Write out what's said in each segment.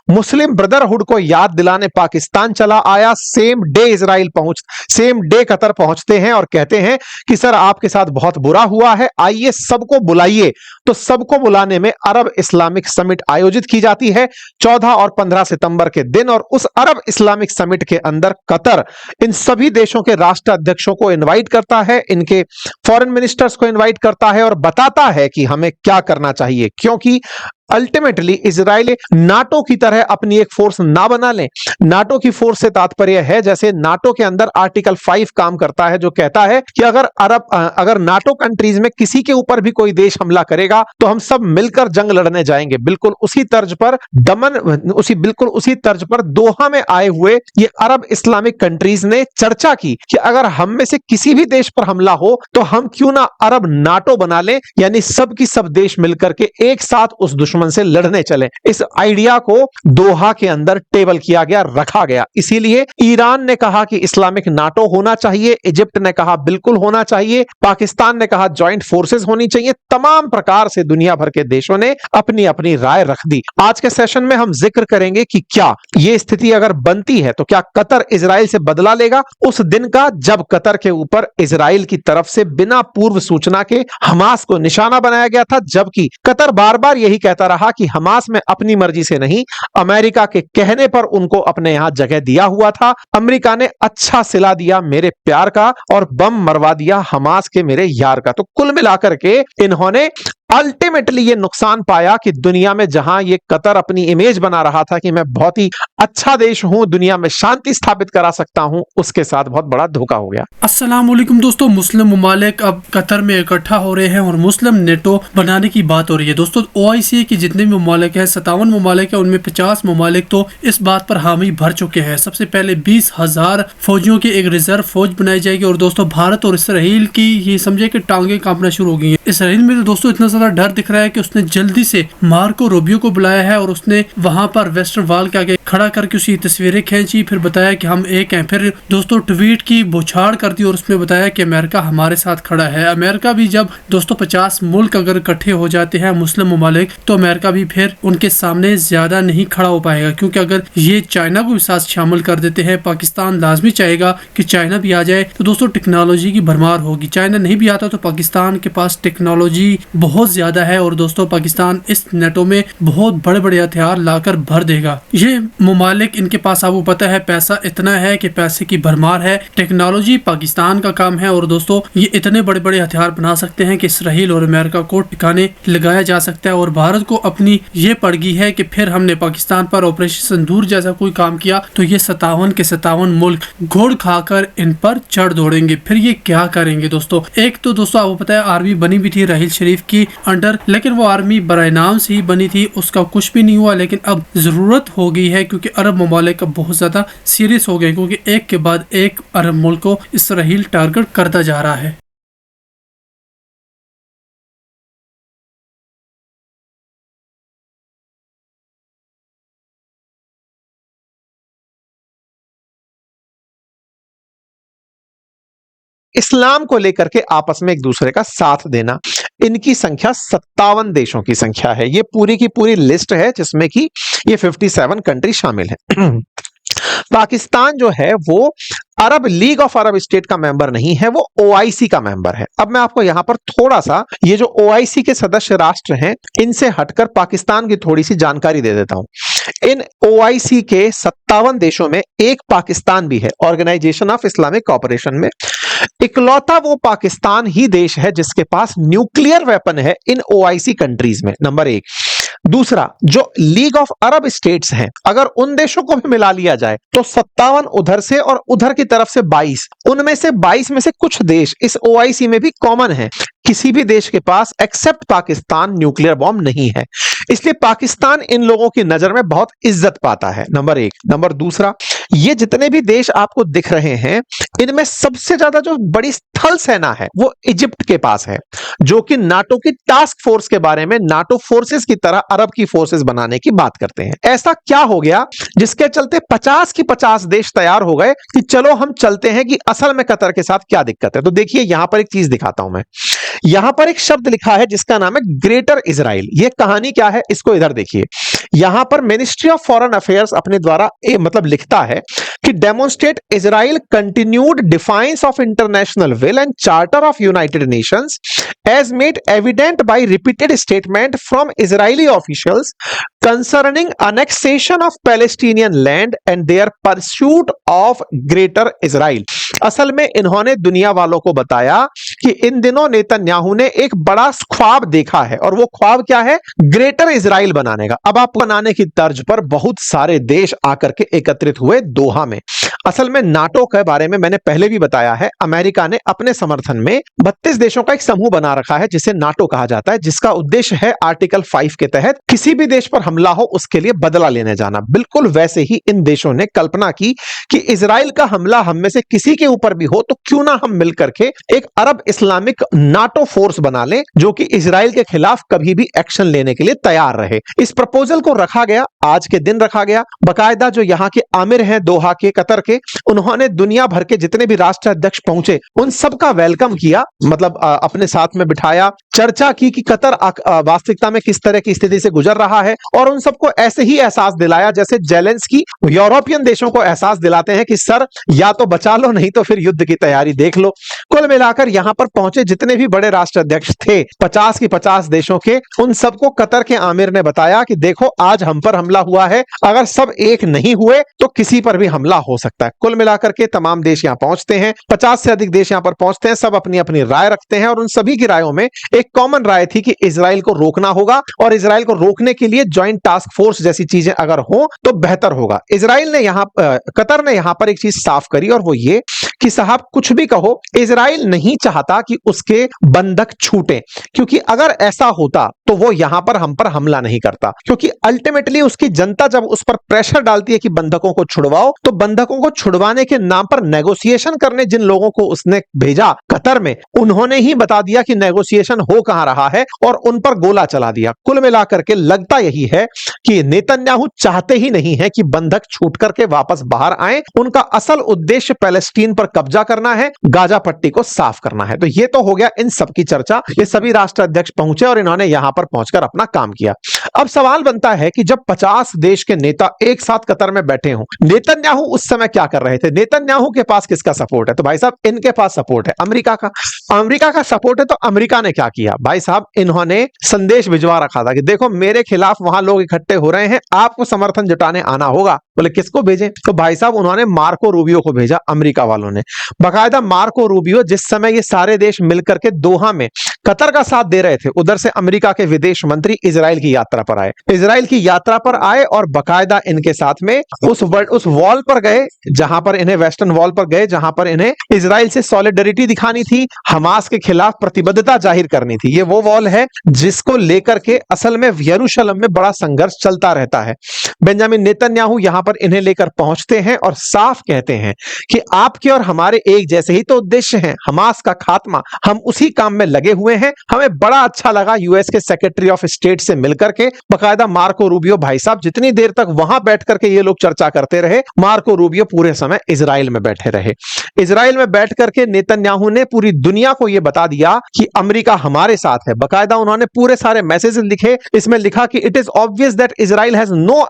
मुस्लिम brotherhood को याद दिलाने पाकिस्तान चला आया। सेम डे कतर पहुंचते हैं और कहते हैं कि सर आपके साथ बहुत बुरा हुआ है, आइए सबको बुलाइए। तो सबको बुलाने में अरब इस्लामिक समिट आयोजित की जाती है 14 और 15 सितंबर के दिन, और उस अरब इस्लामिक समिट के अंदर कतर इन सभी देशों के राष्ट्राध्यक्षों को इनवाइट करता है, इनके फॉरेन मिनिस्टर्स को इनवाइट करता है और बताता है कि हमें क्या करना चाहिए, क्योंकि अल्टीमेटली इजराइल नाटो की तरह अपनी एक फोर्स ना बना लें। नाटो की फोर्स से तात्पर्य है जैसे नाटो के अंदर आर्टिकल 5 काम करता है, जो कहता है कि अगर नाटो कंट्रीज में किसी के ऊपर भी कोई देश हमला करेगा तो हम सब मिलकर जंग लड़ने जाएंगे। बिल्कुल उसी तर्ज पर दोहा में आए हुए ये अरब इस्लामिक कंट्रीज ने चर्चा की कि अगर हम में से किसी भी देश पर हमला हो तो हम क्यों ना अरब नाटो बना लें, यानी सब की सब देश मिलकर के एक साथ उस दुश्मन से लड़ने चले। इस आइडिया को दोहा के अंदर टेबल किया गया, रखा गया। इसीलिए ईरान ने कहा कि इस्लामिक नाटो होना चाहिए, इजिप्ट ने कहा बिल्कुल होना चाहिए, पाकिस्तान ने कहा जॉइंट फोर्सेस होनी चाहिए। तमाम प्रकार से दुनिया भर के देशों ने अपनी अपनी राय रख दी। आज के सेशन में हम जिक्र करेंगे कि क्या यह स्थिति अगर बनती है तो क्या कतर इजराइल से बदला लेगा उस दिन का जब कतर के ऊपर इजराइल की तरफ से बिना पूर्व सूचना के हमास को निशाना बनाया गया था, जबकि कतर बार बार यही कहता रहा कि हमास में अपनी मर्जी से नहीं, अमेरिका के कहने पर उनको अपने यहां जगह दिया हुआ था। अमेरिका ने अच्छा सिला दिया मेरे प्यार का और बम मरवा दिया हमास के मेरे यार का। तो कुल मिलाकर के इन्होंने अल्टीमेटली ये नुकसान पाया कि दुनिया में जहां ये कतर अपनी इमेज बना रहा था कि मैं बहुत ही अच्छा देश हूं, दुनिया में शांति स्थापित करा सकता हूं, उसके साथ बहुत बड़ा धोखा हो गया। अस्सलाम वालेकुम दोस्तों, मुस्लिम ममालिक अब कतर में इकट्ठा हो रहे हैं और मुस्लिम नेटो बनाने की बात हो रही है। दोस्तों OIC के जितने भी ममालिक हैं, 57 ममालिक है, उनमें 50 ममालिक तो इस बात पर हामी भर चुके हैं। सबसे पहले 20,000 फौजियों की एक रिजर्व फौज बनाई जाएगी। और दोस्तों भारत और इसराइल की ये समझे कि टांगे कांपना शुरू हो गई है। इसराइल में तो दोस्तों इतना डर दिख रहा है कि उसने जल्दी से मार्को रूबियो को बुलाया है और उसने वहां पर वेस्टर्न वॉल के आगे खड़ा करके उसकी तस्वीरें खींची, फिर बताया कि हम एक हैं। फिर दोस्तों ट्वीट की बौछार कर दी और उसमें बताया कि अमेरिका हमारे साथ खड़ा है। अमेरिका भी जब दोस्तों 50 मुल्क अगर इकट्ठे हो जाते हैं मुस्लिम ममालिक, तो अमेरिका भी फिर उनके सामने ज्यादा नहीं खड़ा हो पाएगा, क्योंकि अगर ये चाइना को भी साथ शामिल कर देते हैं, पाकिस्तान लाजमी चाहेगा कि चाइना भी आ जाए, तो दोस्तों टेक्नोलॉजी की भरमार होगी। चाइना नहीं भी आता तो पाकिस्तान के पास टेक्नोलॉजी बहुत ज्यादा है और दोस्तों पाकिस्तान इस नेटो में बहुत बड़े बड़े हथियार लाकर भर देगा। ये ममालिक इनके पास आपको पता है पैसा इतना है कि पैसे की भरमार है, टेक्नोलॉजी पाकिस्तान का काम है और दोस्तों ये इतने बड़े बड़े हथियार बना सकते हैं कि इसराइल और अमेरिका को ठिकाने लगाया जा सकता है। और भारत को अपनी ये पड़ गई है कि फिर हमने पाकिस्तान पर ऑपरेशन सिंदूर जैसा कोई काम किया तो ये 57 के 57 मुल्क घोड़ खाकर इन पर चढ़ दौड़ेंगे। फिर ये क्या करेंगे दोस्तों? एक तो दोस्तों आपको पता है आर्मी बनी भी थी राहील शरीफ की अंडर, लेकिन वो आर्मी बराए नाम से ही बनी थी, उसका कुछ भी नहीं हुआ। लेकिन अब जरूरत हो गई है क्योंकि अरब ममालिक अब बहुत ज्यादा सीरियस हो गए, क्योंकि एक के बाद एक अरब मुल्क को इसराइल टारगेट करता जा रहा है। इस्लाम को लेकर के आपस में एक दूसरे का साथ देना, इनकी संख्या 57 देशों की संख्या है। ये पूरी की पूरी लिस्ट है जिसमें कि ये 57 कंट्री शामिल है। पाकिस्तान जो है वो अरब लीग ऑफ अरब स्टेट का मेंबर नहीं है, वो OIC का मेंबर है। अब मैं आपको यहां पर थोड़ा सा ये जो OIC के सदस्य राष्ट्र हैं इनसे हटकर पाकिस्तान की थोड़ी सी जानकारी दे देता हूं। इन OIC के 57 देशों में एक पाकिस्तान भी है, ऑर्गेनाइजेशन ऑफ इस्लामिक कोऑपरेशन में। इकलौता वो पाकिस्तान ही देश है जिसके पास न्यूक्लियर वेपन है इन OIC कंट्रीज में, नंबर 1। दूसरा, जो लीग ऑफ अरब स्टेट्स हैं, अगर उन देशों को भी मिला लिया जाए तो 57 उधर से और उधर की तरफ से 22, उनमें से 22 में से कुछ देश इस OIC में भी कॉमन है। किसी भी देश के पास एक्सेप्ट पाकिस्तान न्यूक्लियर बॉम्ब नहीं है, इसलिए पाकिस्तान इन लोगों की नजर में बहुत इज्जत पाता है, नंबर 1। नंबर दूसरा, ये जितने भी देश आपको दिख रहे हैं इनमें सबसे ज्यादा जो बड़ी स्थल सेना है वो इजिप्ट के पास है, जो कि नाटो की टास्क फोर्स के बारे में नाटो फोर्सेस की तरह अरब की फोर्सेस बनाने की बात करते हैं। ऐसा क्या हो गया जिसके चलते 50 की 50 देश तैयार हो गए कि चलो हम चलते हैं कि असल में कतर के साथ क्या दिक्कत है। तो देखिए यहां पर एक चीज दिखाता हूं मैं। यहां पर एक शब्द लिखा है जिसका नाम है ग्रेटर इजराइल। ये कहानी क्या है, इसको इधर देखिए। यहां पर मिनिस्ट्री ऑफ फॉरेन अफेयर्स अपने द्वारा मतलब लिखता है कि demonstrate Israel continued defines of international will and charter of United Nations as made evident by repeated statement from Israeli officials concerning annexation of Palestinian land and their pursuit of Greater Israel। असल में इन्होंने दुनिया वालों को बताया कि इन दिनों Netanyahu ने एक बड़ा ख्वाब देखा है, और वो ख्वाब क्या है, ग्रेटर इजराइल बनाने का। अब आप बनाने की तर्ज पर बहुत सारे देश आकर के एकत्रित हुए दोहा में। असल में नाटो के बारे में मैंने पहले भी बताया है, अमेरिका ने अपने समर्थन में 32 देशों का एक समूह बना रखा है जिसे नाटो कहा जाता है, जिसका उद्देश्य है आर्टिकल 5 के तहत किसी भी देश पर हमला हो उसके लिए बदला लेने जाना। बिल्कुल वैसे ही इन देशों ने कल्पना की कि इजराइल का हमला हम में से किसी के ऊपर भी हो तो क्यों ना हम मिलकर के एक अरब इस्लामिक नाटो फोर्स बना लें जो कि इजराइल के खिलाफ कभी भी एक्शन लेने के लिए तैयार रहे। इस प्रपोजल को रखा गया, आज के दिन रखा गया। बाकायदा जो यहाँ के आमिर हैं दोहा के, कतर के, उन्होंने दुनिया भर के जितने भी राष्ट्राध्यक्ष पहुंचे उन सबका वेलकम किया, मतलब अपने साथ में बिठाया, चर्चा की कि कतर वास्तविकता में किस तरह की स्थिति से गुजर रहा है, और उन सबको ऐसे ही एहसास दिलाया जैसे जेलेंस्की यूरोपियन देशों को एहसास दिलाते हैं कि सर या तो बचा लो नहीं तो फिर युद्ध की तैयारी देख लो। कुल मिलाकर यहां पर पहुंचे जितने भी बड़े राष्ट्राध्यक्ष थे 50 की 50 देशों के, उन सबको कतर के आमिर ने बताया कि देखो आज हम पर हमला हुआ है, अगर सब एक नहीं हुए तो किसी पर भी हमला हो सकता है। कुल मिलाकर के तमाम देश यहां पहुंचते हैं, 50 से अधिक देश यहां पर पहुंचते हैं, सब अपनी अपनी राय रखते हैं, और उन सभी की रायों में एक कॉमन राय थी कि इजराइल को रोकना होगा, और इजराइल को रोकने के लिए ज्वाइंट टास्क फोर्स जैसी चीजें अगर हो तो बेहतर होगा। इजराइल ने कतर ने यहां पर एक चीज साफ करी, और वो ये कि साहब कुछ भी कहो, इजराइल नहीं चाहता कि उसके बंधक छूटे, क्योंकि अगर ऐसा होता तो वो यहां पर हम पर हमला नहीं करता, क्योंकि अल्टीमेटली उसकी जनता जब उस पर प्रेशर डालती है कि बंधकों को छुड़वाओ, तो बंधकों को छुड़वाने के नाम पर नेगोशिएशन करने जिन लोगों को उसने भेजा कतर में, उन्होंने ही बता दिया कि नेगोशिएशन हो कहां रहा है, और उन पर गोला चला दिया। कुल मिलाकर के लगता यही है कि नेतन्याहू चाहते ही नहीं है कि बंधक छूट करके वापस बाहर आए। उनका असल उद्देश्य पैलेस्टीन पर कब्जा करना है, गाजा पट्टी को साफ करना है। तो ये तो हो गया इन सब की चर्चा, ये सभी राष्ट्राध्यक्ष पहुंचे और इन्होंने यहां पर पहुंचकर अपना काम किया। अब सवाल बनता है कि जब 50 देश के नेता एक साथ कतर में बैठे हों, नेतन्याहू उस समय क्या कर रहे थे? नेतन्याहू के पास किसका सपोर्ट है? तो भाई साहब इनके पास सपोर्ट है अमेरिका का। अमेरिका का सपोर्ट है, तो अमेरिका ने क्या किया भाई साहब, इन्होंने संदेश भिजवा रखा था कि देखो मेरे खिलाफ वहां लोग इकट्ठे हो रहे हैं, आपको समर्थन जुटाने आना होगा। बोले किसको भेजें? तो भाई साहब उन्होंने मार्को रूबियो को भेजा, अमेरिका वालों ने। बाकायदा मार्को रूबियो जिस समय ये सारे देश मिलकर के दोहा में कतर का साथ दे रहे थे, उधर से अमेरिका के विदेश मंत्री इजराइल की यात्रा पर आए। इजराइल की यात्रा पर आए और बाकायदा इनके साथ में उस वॉल पर गए जहां पर इन्हें, वेस्टर्न वॉल पर गए जहां पर इन्हें इजराइल से सॉलिडरिटी दिखानी थी, हमास के खिलाफ प्रतिबद्धता जाहिर करनी थी। ये वो वॉल है जिसको लेकर के असल में यरूशलेम में बड़ा संघर्ष चलता रहता है। बेंजामिन नेतन्याहू यहां पर इन्हें लेकर पहुंचते हैं और साफ कहते हैं कि आपके और हमारे एक जैसे ही तो उद्देश्य हैं, हमास का खात्मा, हम उसी काम में लगे हुए हैं। हमें बड़ा अच्छा लगा यूएस के सेक्रेटरी ऑफ स्टेट से मिलकर के। बाकायदा मार्को रूबियो भाई साहब जितनी देर तक वहां बैठ करके ये लोग चर्चा करते रहे, मार्को रूबियो पूरे समय इजराइल में बैठे रहे। इजराइल में बैठ करके नेतन्याहू ने पूरी दुनिया को यह बता दिया कि अमेरिका हमारे साथ है। बाकायदा उन्होंने पूरे सारे मैसेज लिखे, इसमें लिखा कि it is obvious that Israel has no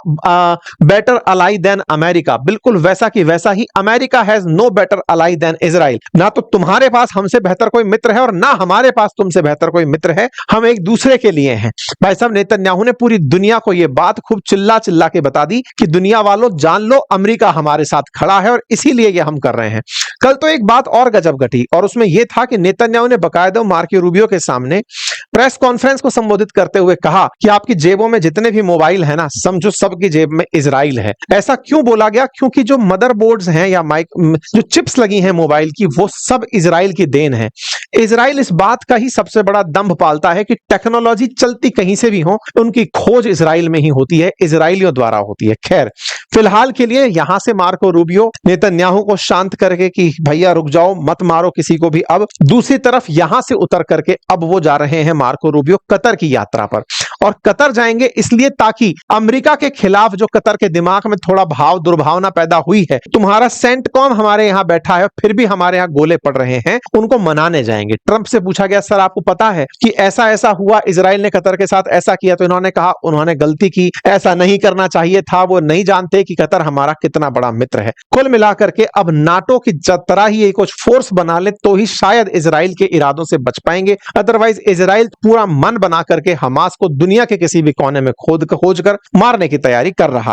better ally than America. बिल्कुल वैसा कि वैसा ही America has no better ally than Israel. ना तो तुम्हारे पास हमसे बेहतर कोई मित्र है और ना हमारे पास तुमसे बेहतर कोई मित्र है, हम एक दूसरे के लिए हैं। भाई साहब नेतन्याहू ने पूरी दुनिया को यह बात खूब चिल्ला चिल्ला के बता दी कि दुनिया वालों जान लो, अमेरिका हमारे साथ खड़ा है और इसीलिए यह हम कर रहे हैं। कल तो एक बात और गजब घटी, और उसमें यह था कि नेतन्याहू ने बाकायदा मार्को रूबियो के सामने प्रेस कॉन्फ्रेंस को संबोधित करते हुए कहा कि आपकी जेबों में जितने भी मोबाइल है ना, समझो सबकी जेब में इजराइल है। ऐसा क्यों बोला गया? क्योंकि जो मदरबोर्ड्स हैं या जो चिप्स लगी हैं मोबाइल की, वो सब इजराइल की देन है। इजराइल इस बात का ही सबसे बड़ा दंभ पालता है कि टेक्नोलॉजी चलती कहीं से भी हो, उनकी खोज इजराइल में ही होती है, इजराइलियों द्वारा होती है। खैर फिलहाल के लिए यहां से मार्को रूबियो नेतन्याहू को शांत करके कि भैया रुक जाओ, मत मारो किसी को भी। अब दूसरी तरफ यहां से उतर करके अब वो जा रहे हैं मार्को रूबियो कतर की यात्रा पर, और कतर जाएंगे इसलिए ताकि अमेरिका के खिलाफ जो कतर के दिमाग में थोड़ा भाव दुर्भावना पैदा हुई है, तुम्हारा सेंटकॉम हमारे यहां बैठा है फिर भी हमारे यहां गोले पड़ रहे हैं, उनको मनाने जाएंगे। ट्रंप से पूछा गया सर आपको पता है कि ऐसा ऐसा हुआ, इजराइल ने कतर के साथ ऐसा किया, तो इन्होंने कहा उन्होंने गलती की, ऐसा नहीं करना चाहिए था, वो नहीं जानते कि कतर हमारा कितना बड़ा मित्र है। कुल मिलाकर के अब नाटो की तरह ही एक कुछ फोर्स बना ले तो ही शायद इजराइल के इरादों से बच पाएंगे, अदरवाइज इजराइल पूरा मन बना करके हमास को दुनिया के किसी भी कोने में खोज कर मारने की तैयारी कर रहा है।